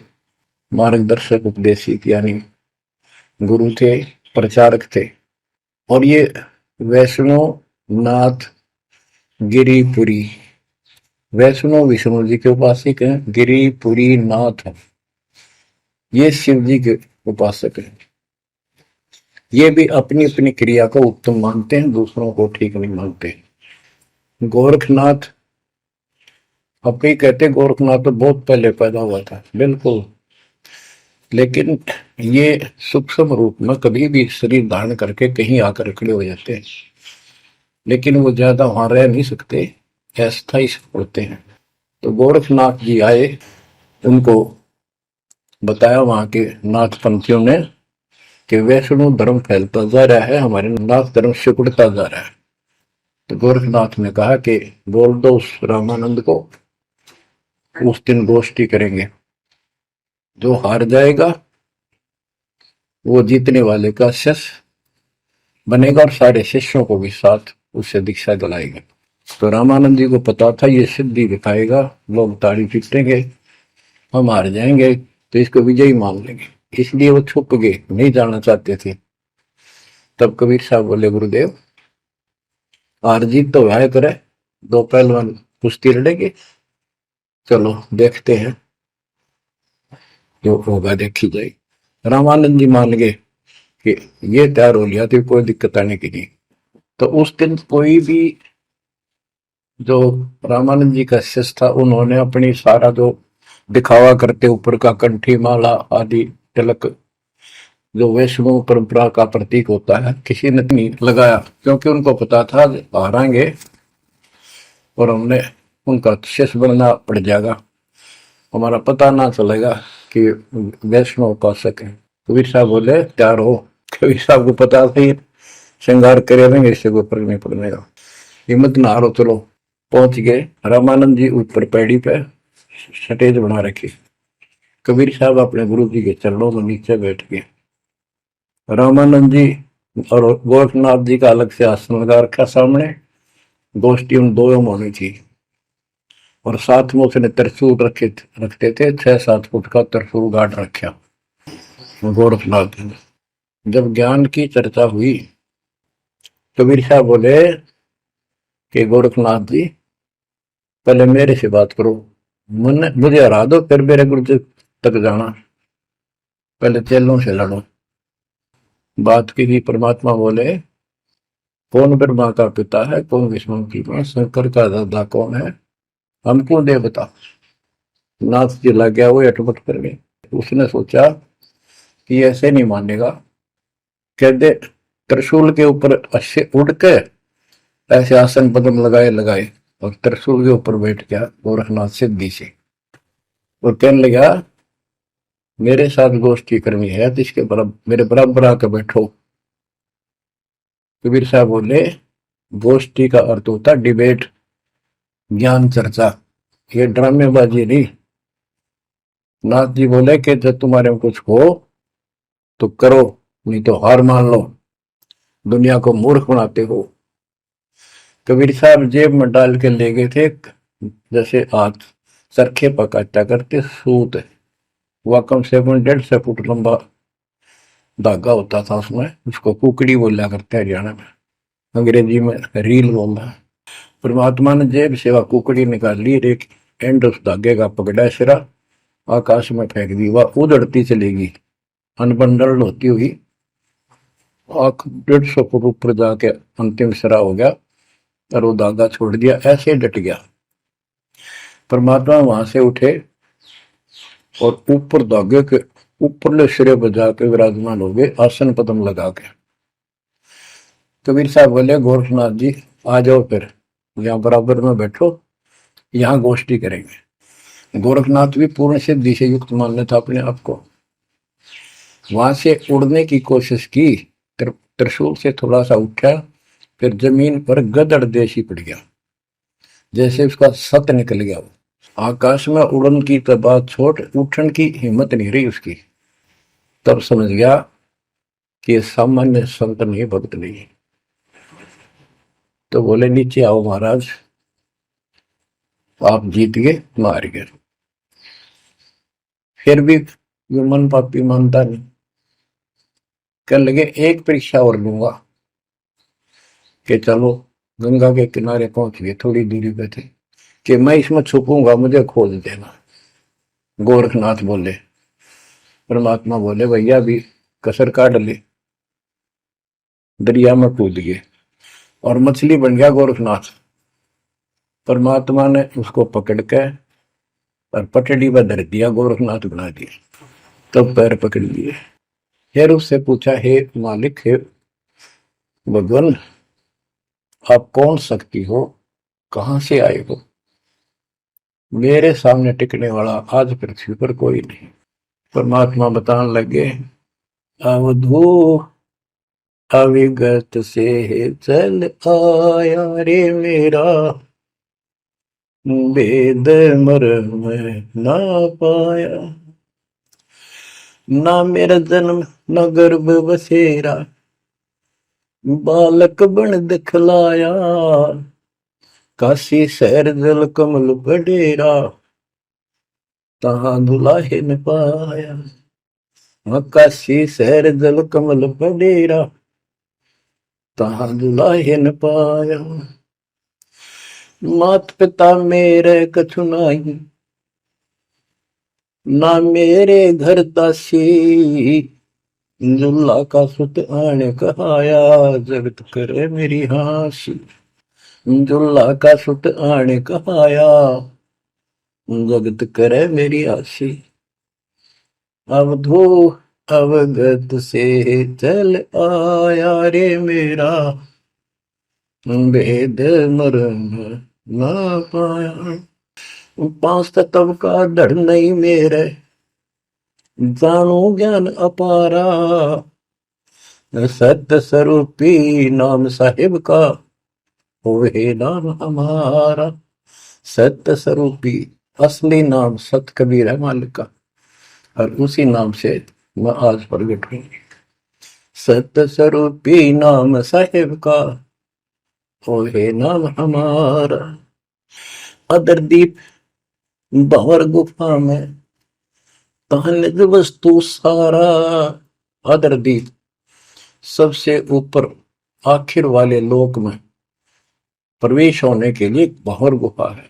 मार्गदर्शक, उपदेशिक यानी गुरु थे, प्रचारक थे। और ये वैष्णव नाथ गिरिपुरी, वैष्णव विष्णु जी के उपासक हैं, गिरिपुरी नाथ है, ये शिव जी के उपासक हैं। ये भी अपनी अपनी क्रिया को उत्तम मानते हैं, दूसरों को ठीक नहीं मानते। गोरखनाथ अपने कहते गोरखनाथ तो बहुत पहले पैदा हुआ था, बिल्कुल, लेकिन ये सूक्ष्म रूप में कभी भी शरीर धारण करके कहीं आकर खड़े हो जाते हैं, लेकिन वो ज्यादा वहां रह नहीं सकते, अस्थायी होते हैं। तो गोरखनाथ जी आए, उनको बताया वहां के नाथ पंथियों ने कि वैष्णव धर्म फैलता जा रहा है, हमारे नाथ धर्म सिकुड़ता जा रहा है। तो गोरखनाथ ने कहा कि बोल दो उस रामानंद को, उस दिन गोष्ठी करेंगे, जो हार जाएगा वो जीतने वाले का शिष्य बनेगा और सारे शिष्यों को भी साथ उससे दीक्षा दिलाएगा। तो रामानंद जी को पता था ये सिद्धि दिखाएगा, लोग ताड़ी पीटेंगे, हम हार जाएंगे, तो इसको विजयी मान लेंगे, इसलिए वो छुप गए, नहीं जाना चाहते थे। तब कबीर साहब बोले गुरुदेव, हार जीत तो वह करे, दो पहलवान कुश्ती लड़ेंगे, चलो देखते हैं, जो होगा देखी जाए। रामानंद जी मान गए कि ये तैयार हो लिया, तो कोई दिक्कत आने की नहीं। तो उस दिन कोई भी जो रामानंद जी का शिष्य था, उन्होंने अपनी सारा जो दिखावा करते ऊपर का कंठी माला आदि तिलक, जो वैष्णव परंपरा का प्रतीक होता है, किसी ने नहीं लगाया, क्योंकि उनको पता था हारेंगे और हमने उनका शिष्य बनना पड़ जाएगा, हमारा पता ना चलेगा कि वैष्णव उपासक है। कबीर साहब बोले तैयार हो। कबीर साहब को पता था श्रृंगार करे रहेंगे, इससे कोई फर्क नहीं पड़ने का, हिम्मत ना हारो, चलो। पहुंच गए, रामानंद जी ऊपर पैड़ी पे स्टेज बना रखी, कबीर साहब अपने गुरु जी के चरणों में नीचे बैठ गए, रामानंद जी और गोरखनाथ जी का अलग से आसन लगा रखा सामने, गोष्ठी उन दो में होनी थी, और साथ में उसने त्रिशूल रखते थे, 6-7 फुट का त्रिशूल गाड़ रखा गोरखनाथ ने। जब ज्ञान की चर्चा हुई, कबीर साहब बोले कि गोरखनाथ जी पहले मेरे से बात करो, मुझे हरा दो, फिर मेरे गुरु जी तक जाना, पहले चेलों से लड़ो। बात की थी, परमात्मा बोले कौन ब्रह्मा का पिता है, कौन विष्णु की मां, शंकर का दादा कौन है, हमको दे बता। नाथ जी लग गया, वो अटपट कर गए। उसने सोचा कि ऐसे नहीं मानेगा, कह दे त्रिशूल के ऊपर अच्छे उड़ के ऐसे आसन पदम लगाए लगाए और त्रिशूल के ऊपर बैठ गया गोरखनाथ सिद्धि से, और कहने लगा मेरे साथ गोष्ठी करनी है तो इसके बराबर मेरे बराबर आकर बैठो। कबीर साहब बोले गोष्ठी का अर्थ होता डिबेट, ज्ञान चर्चा, ये ड्रामेबाजी नहीं। नाथ जी बोले कि जब तुम्हारे में कुछ हो तो करो, नहीं तो हार मान लो, दुनिया को मूर्ख बनाते हो। कबीर साहब जेब में डाल के ले गए थे, जैसे हाथ चरखे पकाता करते सूत, वह कम से कम 150 फुट लंबा धागा होता था, उसमें उसको कुकड़ी बोला करते हैं हरियाणा में, अंग्रेजी में रील बोलना। परमात्मा ने जेब से वह कुकड़ी निकाल ली, एक एंड उस धागे का पकड़ा, सिरा आकाश में फेंक दी, वह उड़ती चलेगी अनबंडल होती हुई, 150 फुट ऊपर जाके अंतिम सिरा हो गया, और वो धागा छोड़ दिया, ऐसे डट गया। परमात्मा वहां से उठे और ऊपर धागे के ऊपरले सिरे पर जाके विराजमान हो गए, आसन पदम लगा के। कबीर साहब बोले गोरखनाथ जी आ जाओ, फिर यहाँ बराबर में बैठो, यहाँ गोष्ठी करेंगे। गोरखनाथ भी पूर्ण सिद्धि से युक्त मान लेता अपने आप को, वहां से उड़ने की कोशिश की, त्रिशूल से थोड़ा सा उठा, फिर जमीन पर गदड़ देशी पड़ गया, जैसे उसका सत निकल गया। आकाश में उड़न की तो बात छोड़, उठन की हिम्मत नहीं रही उसकी। तब समझ गया कि ये सामान्य संत नहीं, भक्त नहीं। तो बोले नीचे आओ महाराज, आप जीत गए, मार गए। फिर भी ये मन पापी मानता नहीं, कहने लगे एक परीक्षा और लूंगा, कि चलो गंगा के किनारे पहुंच गए, थोड़ी दूरी पे थे, कि मैं इसमें छुपूंगा, मुझे खोज देना। गोरखनाथ बोले, परमात्मा बोले भैया भी कसर काट ले, दरिया में कूद गए और मछली बन गया गोरखनाथ। परमात्मा ने उसको पकड़ के और पटड़ी पर धर दिया, गोरखनाथ बना दिया। तब पैर पकड़ लिए। फिर उससे पूछा, हे मालिक, हे भगवान, आप कौन शक्ति हो, कहां से आए हो? मेरे सामने टिकने वाला आज पृथ्वी पर कोई नहीं। परमात्मा बताने लगे, अवधू अविगत से चल आया रे मेरा, वेद मर्म ना पाया। ना मेरा जन्म न गर्भ बसेरा, बालक बन दिखलाया। काशी शहर जल कमल बडेरा, तहां दुलाहे न पाया। काशी शहर जल कमल बडेरा, तहां दुलाहे न पाया। मात पिता मेरे कछु नाही, ना मेरे घर दासी। दुल्ला का सुत आने कहाया, जगत करे मेरी हासी। दुल्ला का सुत आने कहाया, जगत करे मेरी हासी। अवधू अवगत से चल आया रे मेरा, वेद मर्म ना पाया। पांच तत्व का धड़ नहीं मेरे, जानो ज्ञान अपारा। सत्य स्वरूपी नाम साहिब का, होवे नाम हमारा। सत्य स्वरूपी असली नाम सत कबीर है मालिक का, और उसी नाम से मैं आज प्रगट हूं। सत्य स्वरूपी नाम साहिब का, होवे नाम हमारा। अदरदीप भंवर गुफा में, तहनिज वस्तु सारा। अदरदीप सबसे ऊपर आखिर वाले लोक में प्रवेश होने के लिए भंवर गुफा है।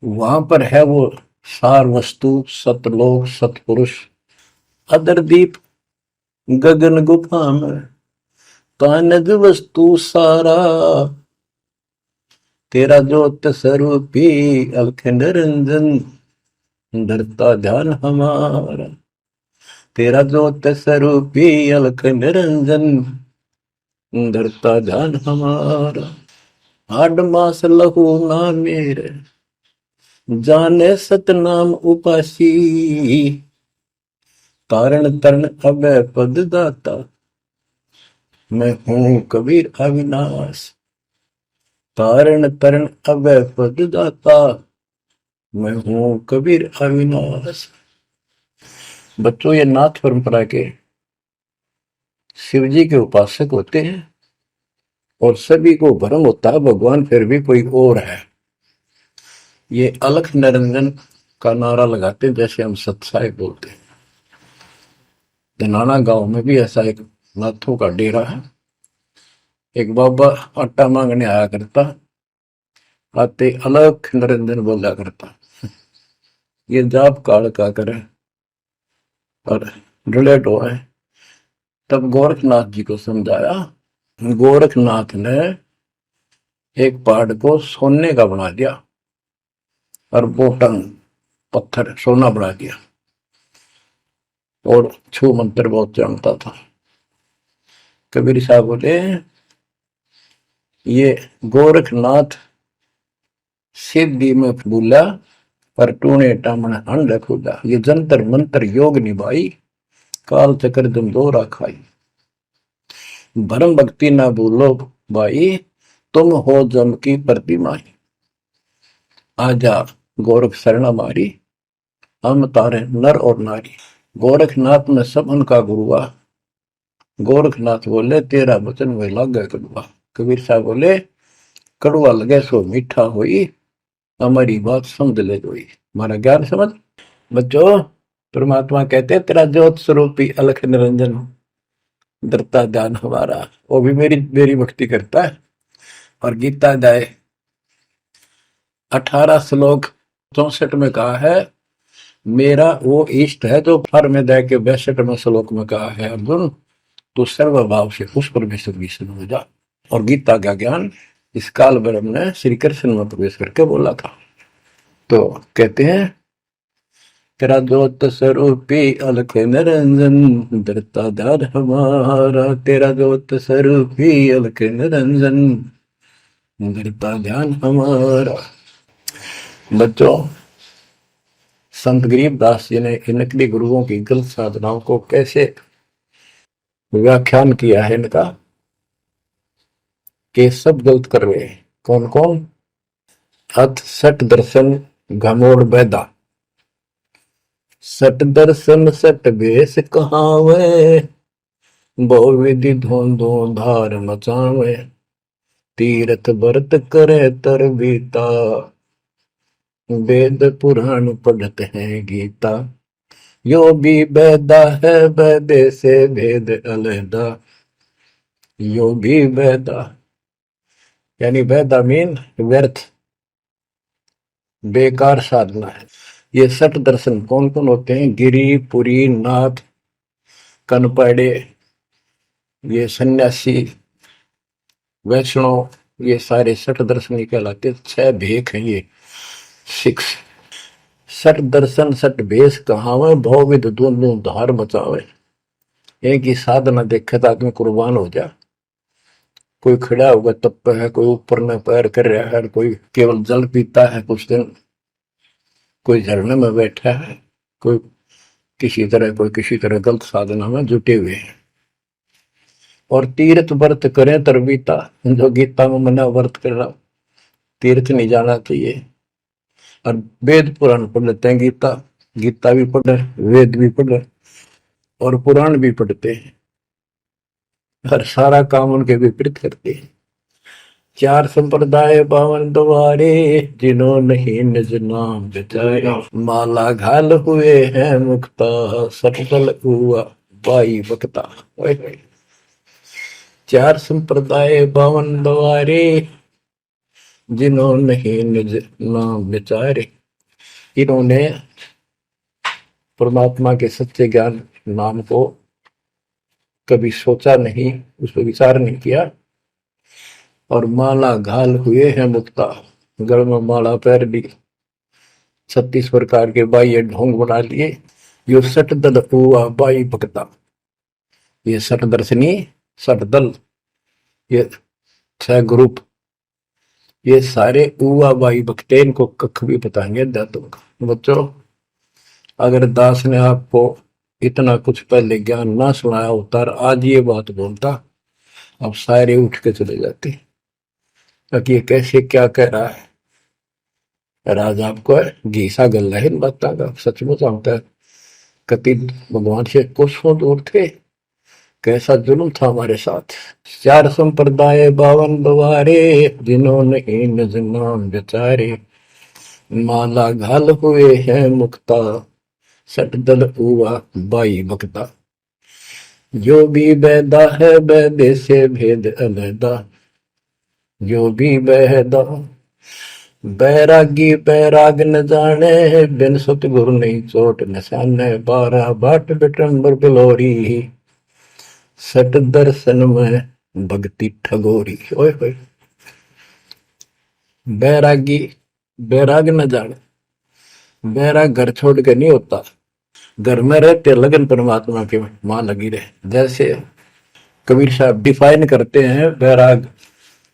वहां पर है वो सार वस्तु, सतलोक, सतपुरुष। अदरदीप गगन गुफा में, तहनिज वस्तु सारा। तेरा ज्योत स्वरूपी अलख निरंजन, धरता ध्यान हमारा। तेरा ज्योत स्वरूपी अलख निरंजन, धरता ध्यान हमारा। हाड मास लहू ना मेरे, जाने सतनाम उपासी। तारण तरण अभय पद दाता, मैं हूं कबीर अविनाश। तारण तरण अभय पद दाता, मैं हूं कबीर अविनाश। बच्चों, ये नाथ परंपरा के शिव जी के उपासक होते हैं और सभी को भ्रम होता है भगवान फिर भी कोई और है। ये अलख निरंजन का नारा लगाते हैं, जैसे हम सत्साई बोलते हैं। धनाना गांव में भी ऐसा एक नाथों का डेरा है। एक बाबा आटा मांगने आया करता, आते अलख निरंजन बोला करता। ये जाप काल का करे और रिलेट हो है। तब गोरखनाथ जी को समझाया। गोरखनाथ ने एक पहाड़ को सोने का बना दिया और बोटन पत्थर सोना बना दिया, और छू मंत्र बहुत जानता था। कबीर साहब बोले, ये गोरखनाथ सिद्धि में भूला, पर टूने टामण हंड खुदा। ये जंतर मंत्र योग निभाई, काल चक्र तुम दो राखाई। भरम भक्ति ना भूलो भाई, तुम हो जम की प्रतिमा। आजा गोरख शरण हमारी, हम तारे नर और नारी। गोरखनाथ में सब उनका गुरुआ। गोरखनाथ बोले, तेरा वचन वे लागे कड़ुआ। कबीर साहब बोले, कड़ुआ लगे सो मीठा होई, हमारी बात समझ ले जोई। हमारा ज्ञान समझ। बच्चों, परमात्मा कहते हैं, तेरा ज्योत स्वरूपी अलख निरंजन, धरता ध्यान हमारा। वो भी मेरी भक्ति करता है। और गीता अध्याय 18 श्लोक 64 में कहा है, मेरा वो इष्ट है जो फर में दे के 62वें श्लोक में कहा है, अर्जुन तो सर्वभाव से उस परमेश्वर की शरण हो जा। और गीता का ज्ञान इस काल ब्रह्म ने श्री कृष्ण में प्रवेश करके बोला था। तो कहते हैं तेरा ज्योत स्वरूपी अलख निरंजन धरता धार हमारा, तेरा ज्योत स्वरूपी अलख निरंजन धरता ध्यान हमारा। बच्चों, संत गरीबदास जी ने इन नकली गुरुओं की गलत साधनाओं को कैसे व्याख्यान किया है इनका, कि सब गलत कर रहे हैं। कौन कौन? अथ सट दर्शन घमोड़ बैदा, सट दर्शन सट बेस कहावे, बहु विधि धोंधो धार मचावे, तीर्थ व्रत करे तर बीता, वेद पुराण पढ़ते हैं गीता, यो भी बैदा है बैदे से भेद अलहदा, यो भी बैदा यानी बैदा मीन व्यर्थ बेकार साधना है। ये सठ दर्शन कौन कौन होते हैं? गिरी, पुरी, नाथ, कनपड़े, ये सन्यासी, वैष्णव, ये सारे सठ दर्शन कहलाते। 6 भेख हैं ये 6। सठ दर्शन सठ भेष कहावे, भौविध दोनों धार बचावे। एक ही साधना देखे तो आदमी कुर्बान हो जा। कोई खड़ा होगा तप है, कोई ऊपर में पैर कर रहा है, कोई केवल जल पीता है कुछ दिन, कोई झरने में बैठा है, कोई किसी तरह गलत साधना में जुटे हुए हैं। और तीर्थ व्रत करें तरबीता, जो गीता में मना व्रत करना, तीर्थ नहीं जाना चाहिए। और वेद पुराण पढ़ लेते हैं, गीता भी पढ़ रहे, वेद भी पढ़ रहे और पुराण भी पढ़ते हैं, हर सारा काम उनके विपरीत करते हैं। 4 संप्रदाय 52 द्वारे, जिन्हों नहीं निज नाम बिचारे, माला घाल हुए हैं मुक्ता, सटल हुआ बाई बकता। 4 संप्रदाय 52 द्वारे, जिन्हों नहीं निज नाम बिचारे। इन्होंने परमात्मा के सच्चे ज्ञान नाम को कभी सोचा नहीं, उस पर विचार नहीं किया। और माला घाल हुए हैं मुक्ता, गल में माला पैर ली, 36 प्रकार के बाह्य ढोंग बना लिए। यो सट दल हुआ बाई भक्ता, ये सट दर्शनी, सट दल, ये 6 ग्रुप, ये सारे उवा बाई भक्ते, इनको कख भी बताएंगे दातों का। बच्चों, अगर दास ने आपको इतना कुछ पहले ज्ञान ना सुनाया होता और आज ये बात बोलता, अब सारे उठ के चले जाते कि ये कैसे क्या कह रहा है। राज आपको घीसा गल है इन बातों का, सचमुच आता है। कति भगवान से कोसों दूर थे, कैसा जुल्म था हमारे साथ। 4 संप्रदाय 52 द्वारे, जिन्होंने निज नाम बेचारे, माला घाल हुए हैं मुक्ता, सट दल हुआ बाई बकता, जो भी बैदा है बैदे से भेद अलहदा, जो भी बैदा। बैरागी बैराग न जाने, बिन सतगुरु नहीं चोट निशाने, 12 बाट बिटंबर बिलोरी, सट दर्शन में भक्ति ठगोरी। ओए होए, बैरागी बैराग न जाने, बैराग घर छोड़ के नहीं होता, घर में रहते लगन परमात्मा के मां लगी रहे। जैसे कबीर साहब डिफाइन करते हैं बैराग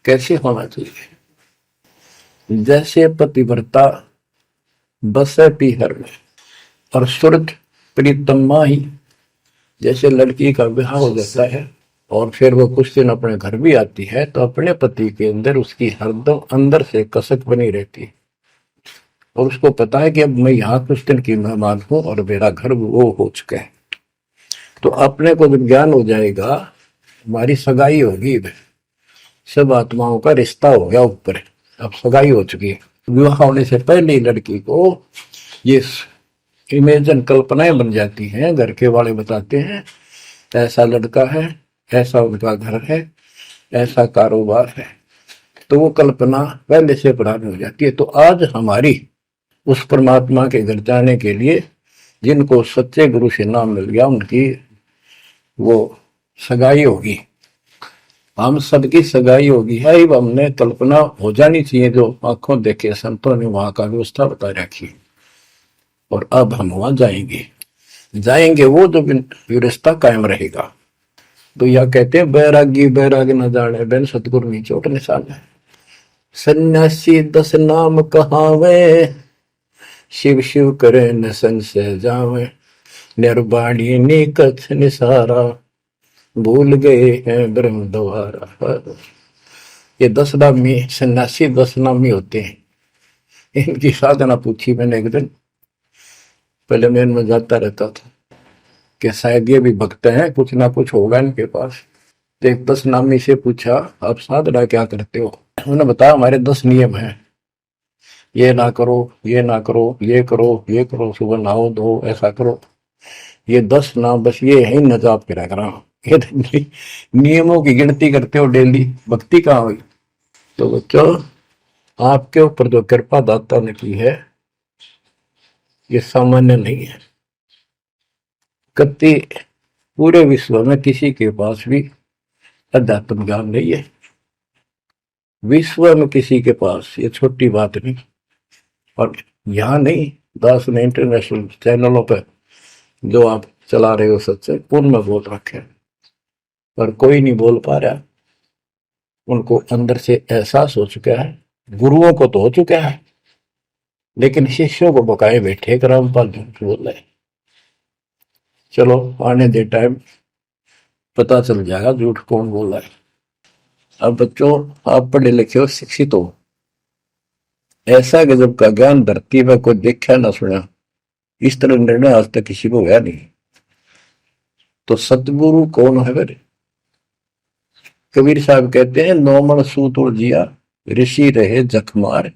कैसे होना चाहिए। जैसे पतिव्रता बसे पीहर में और सुरत प्रीतम माही, जैसे लड़की का विवाह हो जाता है और फिर वो कुछ दिन अपने घर भी आती है, तो अपने पति के अंदर उसकी हरदम अंदर से कसक बनी रहती है और उसको पता है कि अब मैं यहाँ कुछ दिन की मेहमान हूं और मेरा घर वो हो चुका है। तो अपने को जब ज्ञान हो जाएगा, हमारी सगाई होगी, सब आत्माओं का रिश्ता हो गया ऊपर, अब सगाई हो चुकी है। विवाह होने से पहले ही लड़की को ये इमेजन कल्पनाएं बन जाती हैं। घर के वाले बताते हैं ऐसा लड़का है, ऐसा उनका घर है, ऐसा कारोबार है, तो वो कल्पना पहले से पुरानी हो जाती है। तो आज हमारी उस परमात्मा के घर जाने के लिए जिनको सच्चे गुरु से नाम मिल गया, उनकी वो सगाई होगी, हम सबकी सगाई होगी है। हमने कल्पना हो जानी चाहिए, जो आंखों देखे संतों ने वहां का व्यवस्था बता रखी। और अब हम वहां जाएंगे, जाएंगे वो जो रिश्ता कायम रहेगा। तो यह कहते हैं बैरागी बैराग न जाने बिन सतगुरु नी चोट निशान है। सन्यासी 10 नाम कहावे, शिव शिव करे न संशय जावे। निर्वाणी ने कथ निसारा, भूल गए हैं ब्रह्म द्वारा। ये 10 नामी सन्यासी 10 नामी होते हैं। इनकी साधना पूछी मैंने एक दिन, पहले मैं इनमें जाता रहता था कि शायद ये भी भक्त हैं, कुछ ना कुछ होगा इनके पास। तो एक 10 नामी से पूछा, आप साधना क्या करते हो? उन्होंने बताया हमारे 10 नियम हैं, ये ना करो, ये ना करो, ये करो, ये करो, सुबह नहाओ धो, ऐसा करो। ये 10 नाम बस ये है न जाप करा करा। ये नियमों की गिनती करते हो डेली, भक्ति कहाँ हुई? तो बच्चों, आपके ऊपर जो कृपा दाता ने की है ये सामान्य नहीं है। कति पूरे विश्व में किसी के पास भी अध्यात्म ज्ञान नहीं है। विश्व में किसी के पास, ये छोटी बात नहीं। और यहाँ नहीं, दास ने इंटरनेशनल चैनलों पर जो आप चला रहे हो सत्संग, उनमें बोल रखे, पर कोई नहीं बोल पा रहा। उनको अंदर से एहसास हो चुका है, गुरुओं को तो हो चुका है, लेकिन शिष्यों को बकाए बैठे कि रामपाल झूठ बोल रहे। चलो आने दे टाइम, पता चल जाएगा झूठ कौन बोल रहा है। अब बच्चों, आप पढ़े लिखे हो, शिक्षित हो, ऐसा गजब का ज्ञान धरती में कोई देखा ना सुना, इस तरह निर्णय आज तक किसी को हुआ नहीं। तो सतगुरु कौन है फिर? कबीर साहब कहते हैं, नौमण सूत और जिया, ऋषि रहे जखमार,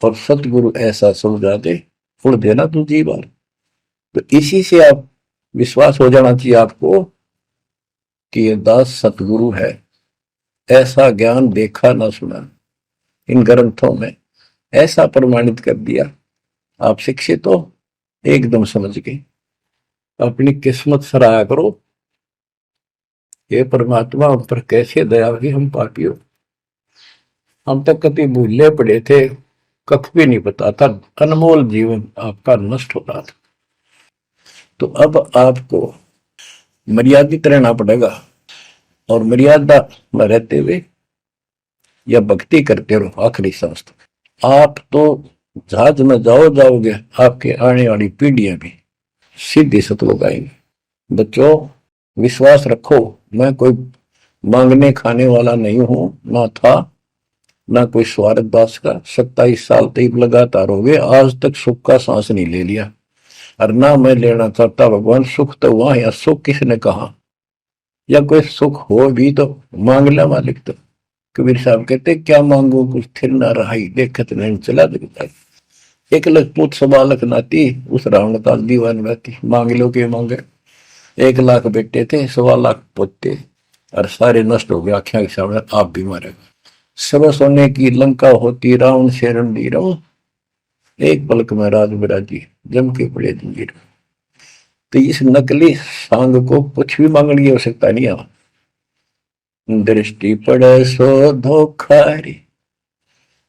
और सतगुरु ऐसा समझा दे, उड़ देना तू जी बार। तो इसी से आप विश्वास हो जाना चाहिए आपको कि ये दास सतगुरु है। ऐसा ज्ञान देखा ना सुना, इन ग्रंथों में ऐसा प्रमाणित कर दिया। आप शिक्षित हो, एकदम समझ गए। अपनी किस्मत सराहा करो, ये परमात्मा हम पर कैसे दया हुई, हम पापी हो। हम तक कभी भूले पड़े थे, कख भी नहीं पता था, अनमोल जीवन आपका नष्ट हो रहा था। तो अब आपको मर्यादित रहना पड़ेगा, और मर्यादा में रहते हुए या भक्ति करते रहो आखिरी सांस तक। आप तो जहाज में जाओगे, आपके आने वाली पीढ़ियां भी सीधी सतलोक आएंगे। बच्चों, विश्वास रखो, मैं कोई मांगने खाने वाला नहीं हूं, ना था, ना कोई स्वार्थ दास का। 27 साल तक लगातार हो गए, आज तक सुख का सांस नहीं ले लिया, और ना मैं लेना चाहता। भगवान सुख तो वहां है, सुख किसने कहा? या कोई सुख हो भी तो मांग ला मालिक। तो कबीर साहब कहते, क्या मांगो कुछ थिर ना रहाई, देखत नहीं चला दिखता। 1 लाख पूत 1.25 लाख नाती, उस रावण का दीवान रहती। मांग लो के मांगे, 1 लाख बेटे थे, 1.25 लाख पोते, और सारे नष्ट हो गए आख्या के सामने। आप भी मारेगा। सब सोने की लंका होती, रावण से रणधीर, एक पलक में राज बिराजी, जम के पड़े जंजीर। तो इस नकली सांग को कुछ भी मांगने की आवश्यकता नहीं है। दृष्टि पड़े सो धोखारी,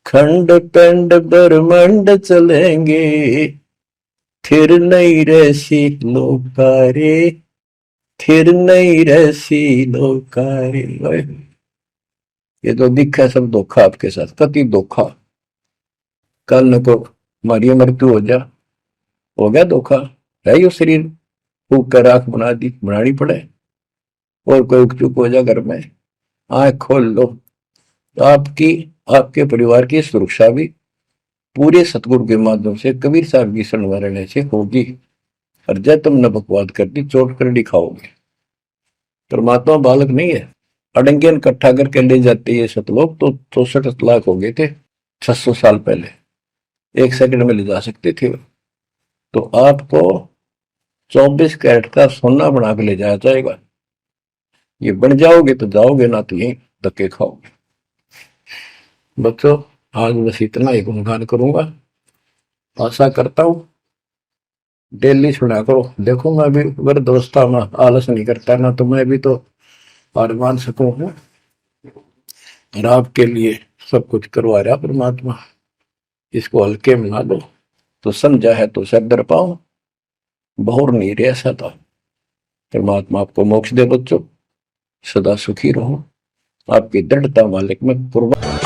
खंड पिंड ब्रह्मंड चलेंगे, फिर नहीं रहसी लोकारे, फिर नहीं रहसी लोकारे। ये तो दिखा सब धोखा आपके साथ, कति धोखा। कल न को मारी मृत्यु हो गया धोखा, है यो शरीर फूक कर राख बना दी, बनानी पड़े। और कोई चुप हो जा घर में, आंख खोल लो। आपकी, आपके परिवार की सुरक्षा भी पूरे सतगुरु के माध्यम से, कबीर साहब की शरण में रहने से होगी। और जब तुमने बकवाद कर दी, चोट कर दिखाओगे। परमात्मा बालक नहीं है, अड़ंगियन इकट्ठा करके ले जाते ये सतलोक। तो 64 लाख हो गए थे 600 साल पहले, 1 सेकंड में ले जा सकते थे। तो आपको 24 कैरेट का सोना बना के ले जाया जाएगा। ये बन जाओगे तो जाओगे, ना तो यही धक्के खाओगे। बच्चों, आज बस इतना ही गुणगान करूंगा। आशा करता हूं डेली सुना करो। देखो मैं भी वृद्धावस्था में आलस नहीं करता ना, तो मैं भी तो हार मान सकूं। और आपके लिए सब कुछ करवा रहा परमात्मा, इसको हल्के में ना लो। तो समझा है तो सदर पाओ, बहुर नहीं रह सकता। परमात्मा आपको मोक्ष दे बच्चों, सदा सुखी रहो। आपकी दृढ़ता मालिक में कुर्बान।